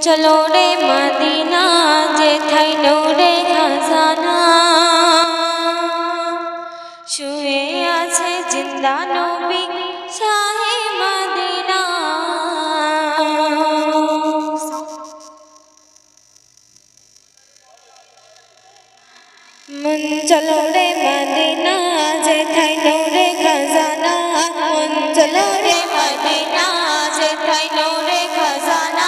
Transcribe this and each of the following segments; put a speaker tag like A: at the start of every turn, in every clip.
A: চলো রে মদিনা যেথায় নূরে খাজানা শুয়ে আছে জিন্দা নবী শাহে মদিনা মন চলো রে মদিনা যেথায় নূরে খাজানা মন চলো রে মদিনা যেথায় নূরে খাজানা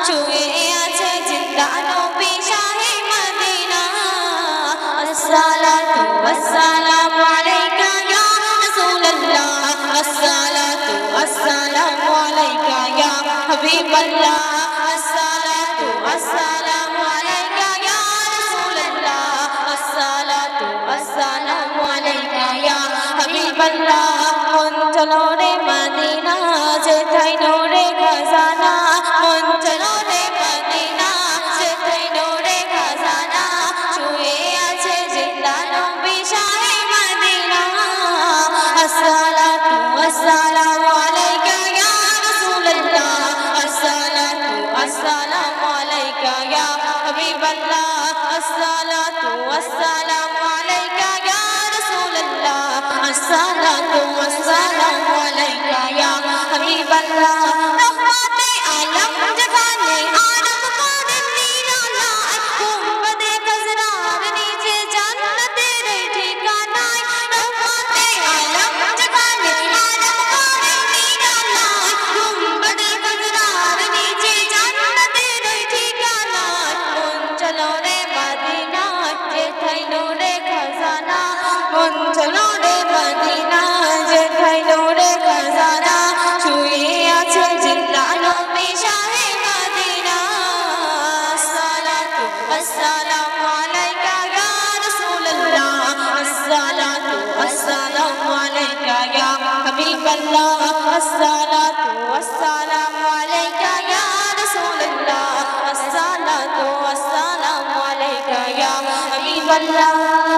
A: শুয়ে আছে জিন্দা নবী শাহে মদিনা আসসালাতু ওয়াসসালামু আলাইকা ইয়া রাসূলুল্লাহ আসসালাতু ওয়াসসালামু আলাইকা ইয়া হাবিবাল্লাহ আসসালাতু ওয়াসসালামু আলাইকা ইয়া রাসূলুল্লাহ আসসালাতু ওয়াসসালামু আলাইকা ইয়া হাবিবাল্লাহ মন চলো রে মদিনা যেথায় নূরে খাজানা মন চলো রে মদিনা যেথায় নূরে খাজানা শুয়ে আছে জিন্দা নবী শাহে মদিনা আসসালাতু ওয়াসসালামু আলাইকা ইয়া রাসূলুল্লাহ আসসালাতু ওয়াসসালামু আলাইকা ইয়া হাবিবাল্লাহ আসসালাতু ওয়াসসালামু আলাইকা ইয়া রাসূলুল্লাহ আসসালাতু ওয়াসসালামু আলাইকা ইয়া হাবিবাল্লাহ রহমতে আলম জাহানে আরব করেন নিরালায় গুম্বদে খজরার নিচে জান্নাতের ঠিকানায় রহমতে আলম জাহানে আরব করেন নিরালায় গুম্বদে খজরার নিচে জান্নাতের ঠিকানায় মন চলো রে মদিনা যেথায় নূরে খাজানা মন চলো রে মদিনা যেথায় নূরে খাজানা শুয়ে আছে জিন্দা নবী শাহে মদিনা আসসালাতু ওয়াসসালামু আলাইকা ইয়া রাসূলুল্লাহ আসসালাতু ওয়াসসালামু আলাইকা ইয়া হাবিবাল্লাহ আসসালাতু ওয়াসসালামু আলাইকা ইয়া রাসূলুল্লাহ আসসালাতু ওয়াসসালামু আলাইকা ইয়া হাবিবাল্লাহ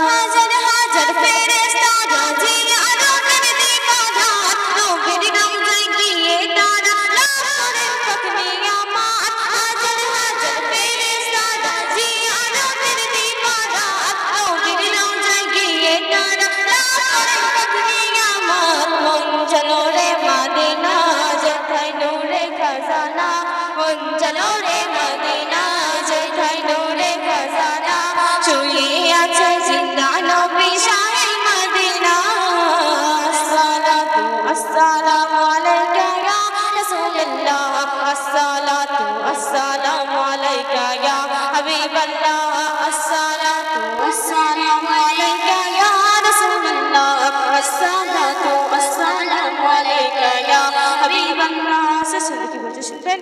A: হাজার হাজার ফেরেশতা রাজিয়া রবের দিবাধার নবীর নাম গিয়ে তারা লাভ করেন পাক নিয়ামত হাজার হাজার ফেরেশতা রাজিয়া রবের দিবাধার নবীর নাম গিয়ে তারা লাভ করেন পাক নিয়ামত মন চলো রে মদিনা যেথায় নূরে খাজানা মন চলো রে মদিনা যেথায় নূরে খাজানা শুয়ে আছে জিন্দা নবী শাহে মদিনা আসসালাতু ওয়াসসালামু আলাইকা ইয়া রাসূলুল্লাহ আসসালাতু ওয়াসসালামু আলাইকা ইয়া হাবিবাল্লাহ আসসালাতু ওয়াসসালামু আলাইকা ইয়া রাসূলুল্লাহ আসসালাতু ওয়াসসালামু আলাইকা ইয়া হাবিবাল্লাহ সুবহান কি বলছো শুনবেন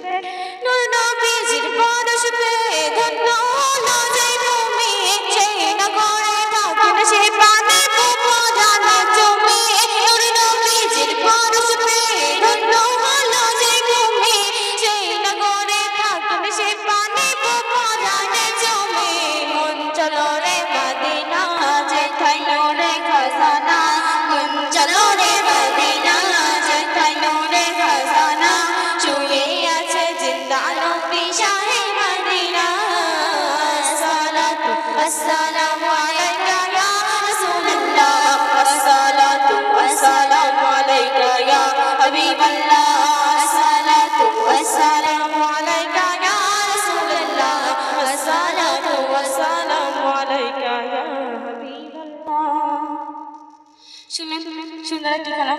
A: নূর নবীজির পরশ পেয়ে ধন্য হলো যে ভূমি সেই নগরে থাকেন সে পানে প্রধানে জমি নূর নবীজির পরশ পেয়ে ধন্য হলো যে ভূমি সেই নগরে থাকেন সে পানে প্রধানে জমি মন চলো রে মদিনা যেথায় নূরে খাজানা মন চলো রে মদিনা যেথায় নূরে খাজানা শুয়ে আছে জিন্দা নবী শাহে মদিনা আসসালাতু ওয়াসসালামু আলাইকা ইয়া রাসূলুল্লাহ আসসালাতু ওয়াসসালামু আলাইকা ইয়া হাবিবাল্লাহ আসসালাতু ওয়াসসালামু আলাইকা ইয়া রাসূলুল্লাহ আসসালাতু ওয়াসসালামু আলাইকা ইয়া হাবিবাল্লাহ শুনলেন সুন্দর একটি গান